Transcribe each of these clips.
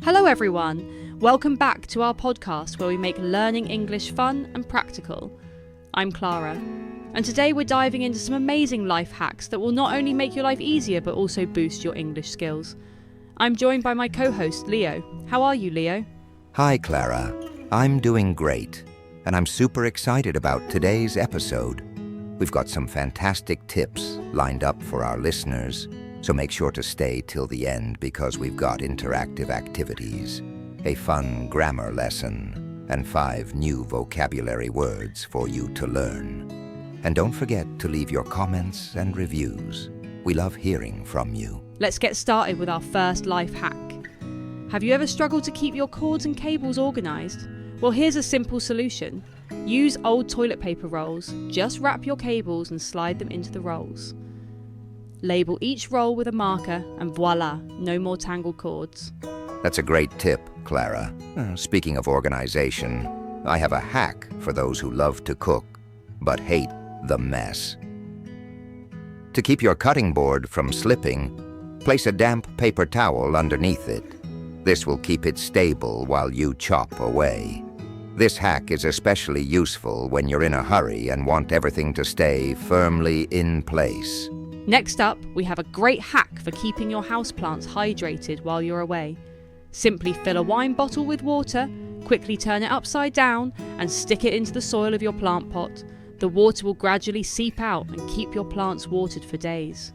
Hello everyone, welcome back to our podcast where we make learning English fun and practical. I'm Clara, and today we're diving into some amazing life hacks that will not only make your life easier but also boost your English skills. I'm joined by my co-host Leo. How are you, Leo? Hi Clara, I'm doing great, and I'm super excited about today's episode. We've got some fantastic tips lined up for our listeners, so make sure to stay till the end because we've got interactive activities, a fun grammar lesson, and 5 new vocabulary words for you to learn. And don't forget to leave your comments and reviews. We love hearing from you. Let's get started with our first life hack. Have you ever struggled to keep your cords and cables organised? Well, here's a simple solution. Use old toilet paper rolls. Just wrap your cables and slide them into the rolls. Label each roll with a marker and voila, no more tangled cords. That's a great tip, Clara. Speaking of organization, I have a hack for those who love to cook but hate the mess. To keep your cutting board from slipping, place a damp paper towel underneath it. This will keep it stable while you chop away. This hack is especially useful when you're in a hurry and want everything to stay firmly in place. Next up, we have a great hack for keeping your houseplants hydrated while you're away. Simply fill a wine bottle with water, quickly turn it upside down and stick it into the soil of your plant pot. The water will gradually seep out and keep your plants watered for days.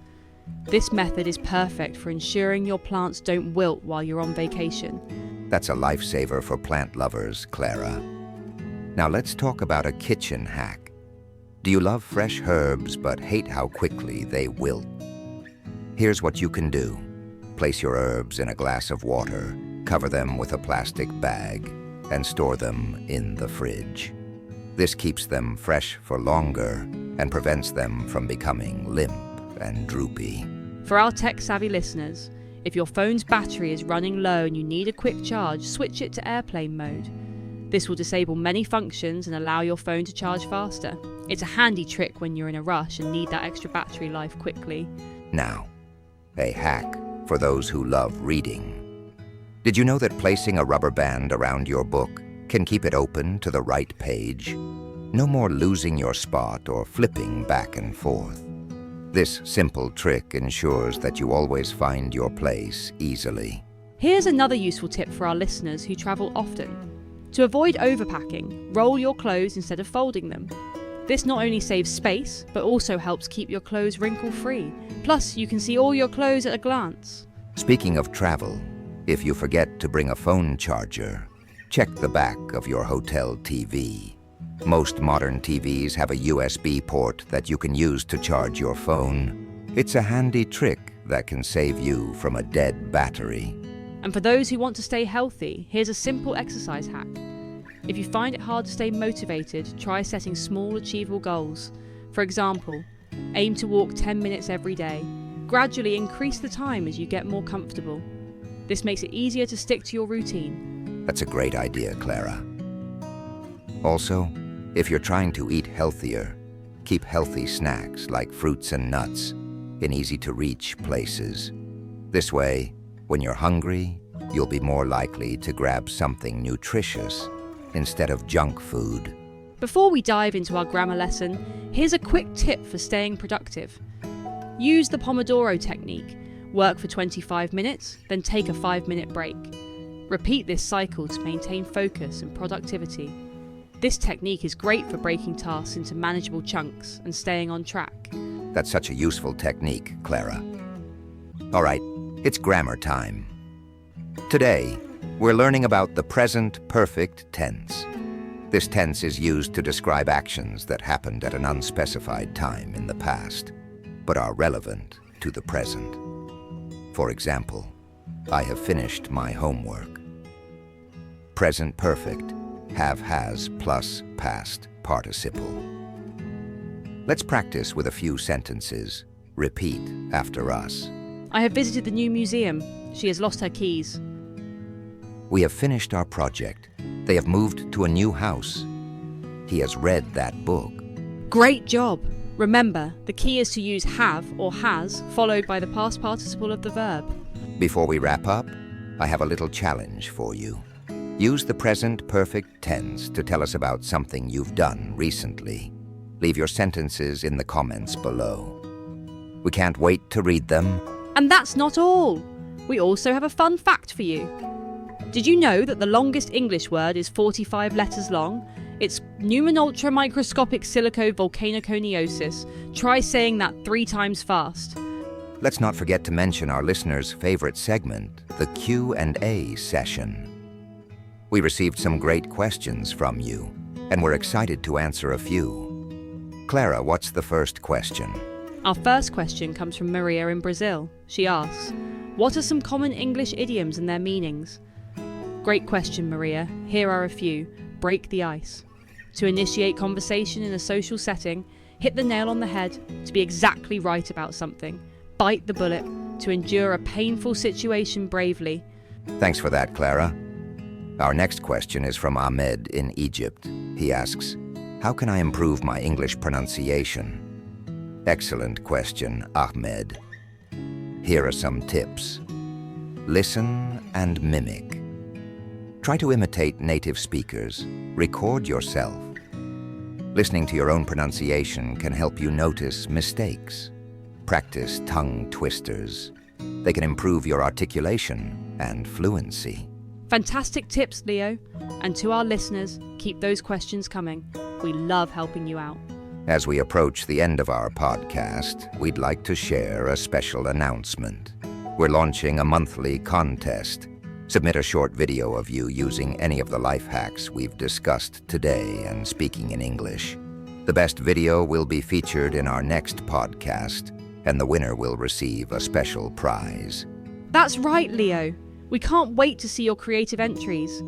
This method is perfect for ensuring your plants don't wilt while you're on vacation. That's a lifesaver for plant lovers, Clara. Now let's talk about a kitchen hack. Do you love fresh herbs but hate how quickly they wilt? Here's what you can do. Place your herbs in a glass of water, cover them with a plastic bag, and store them in the fridge. This keeps them fresh for longer and prevents them from becoming limp and droopy. For our tech-savvy listeners, if your phone's battery is running low and you need a quick charge, switch it to airplane mode. This will disable many functions and allow your phone to charge faster. It's a handy trick when you're in a rush and need that extra battery life quickly. Now, a hack for those who love reading. Did you know that placing a rubber band around your book can keep it open to the right page? No more losing your spot or flipping back and forth. This simple trick ensures that you always find your place easily. Here's another useful tip for our listeners who travel often. To avoid overpacking, roll your clothes instead of folding them. This not only saves space, but also helps keep your clothes wrinkle-free. Plus, you can see all your clothes at a glance. Speaking of travel, if you forget to bring a phone charger, check the back of your hotel TV. Most modern TVs have a USB port that you can use to charge your phone. It's a handy trick that can save you from a dead battery. And for those who want to stay healthy, here's a simple exercise hack. If you find it hard to stay motivated, try setting small, achievable goals. For example, aim to walk 10 minutes every day. Gradually increase the time as you get more comfortable. This makes it easier to stick to your routine. That's a great idea, Clara. Also, if you're trying to eat healthier, keep healthy snacks like fruits and nuts in easy-to-reach places. This way, when you're hungry, you'll be more likely to grab something nutritious instead of junk food. Before we dive into our grammar lesson, here's a quick tip for staying productive. Use the Pomodoro technique. Work for 25 minutes, then take a 5-minute break. Repeat this cycle to maintain focus and productivity. This technique is great for breaking tasks into manageable chunks and staying on track. That's such a useful technique, Clara. All right, it's grammar time. Today, we're learning about the present perfect tense. This tense is used to describe actions that happened at an unspecified time in the past, but are relevant to the present. For example, I have finished my homework. Present perfect, have has plus past participle. Let's practice with a few sentences. Repeat after us. I have visited the new museum. She has lost her keys. We have finished our project. They have moved to a new house. He has read that book. Great job! Remember, the key is to use have or has followed by the past participle of the verb. Before we wrap up, I have a little challenge for you. Use the present perfect tense to tell us about something you've done recently. Leave your sentences in the comments below. We can't wait to read them. And that's not all. We also have a fun fact for you. Did you know that the longest English word is 45 letters long? It's pneumonultramicroscopic silicovolcanoconiosis. Try saying that 3 times fast. Let's not forget to mention our listeners' favorite segment, the Q&A session. We received some great questions from you, and we're excited to answer a few. Clara, what's the first question? Our first question comes from Maria in Brazil. She asks, what are some common English idioms and their meanings? Great question, Maria. Here are a few. Break the ice. To initiate conversation in a social setting, hit the nail on the head, to be exactly right about something. Bite the bullet, to endure a painful situation bravely. Thanks for that, Clara. Our next question is from Ahmed in Egypt. He asks, how can I improve my English pronunciation? Excellent question, Ahmed. Here are some tips. Listen and mimic. Try to imitate native speakers. Record yourself. Listening to your own pronunciation can help you notice mistakes. Practice tongue twisters. They can improve your articulation and fluency. Fantastic tips, Leo. And to our listeners, keep those questions coming. We love helping you out. As we approach the end of our podcast, we'd like to share a special announcement. We're launching a monthly contest. Submit a short video of you using any of the life hacks we've discussed today and speaking in English. The best video will be featured in our next podcast, and the winner will receive a special prize. That's right, Leo. We can't wait to see your creative entries.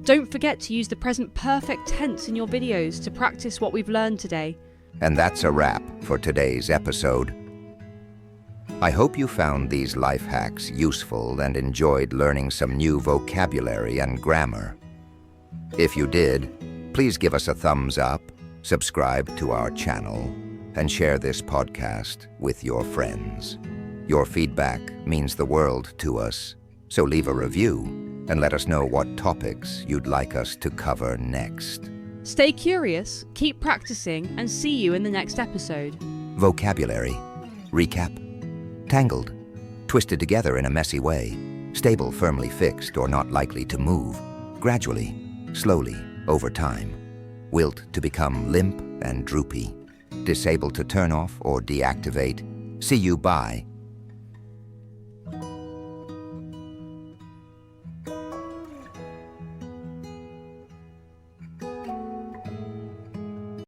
Don't forget to use the present perfect tense in your videos to practice what we've learned today. And that's a wrap for today's episode. I hope you found these life hacks useful and enjoyed learning some new vocabulary and grammar. If you did, please give us a thumbs up, subscribe to our channel, and share this podcast with your friends. Your feedback means the world to us, so leave a review and let us know what topics you'd like us to cover next. Stay curious, keep practicing, and see you in the next episode. Vocabulary. Recap. Tangled. Twisted together in a messy way. Stable, firmly fixed, or not likely to move. Gradually. Slowly. Over time. Wilt to become limp and droopy. Disable to turn off or deactivate. See you, bye.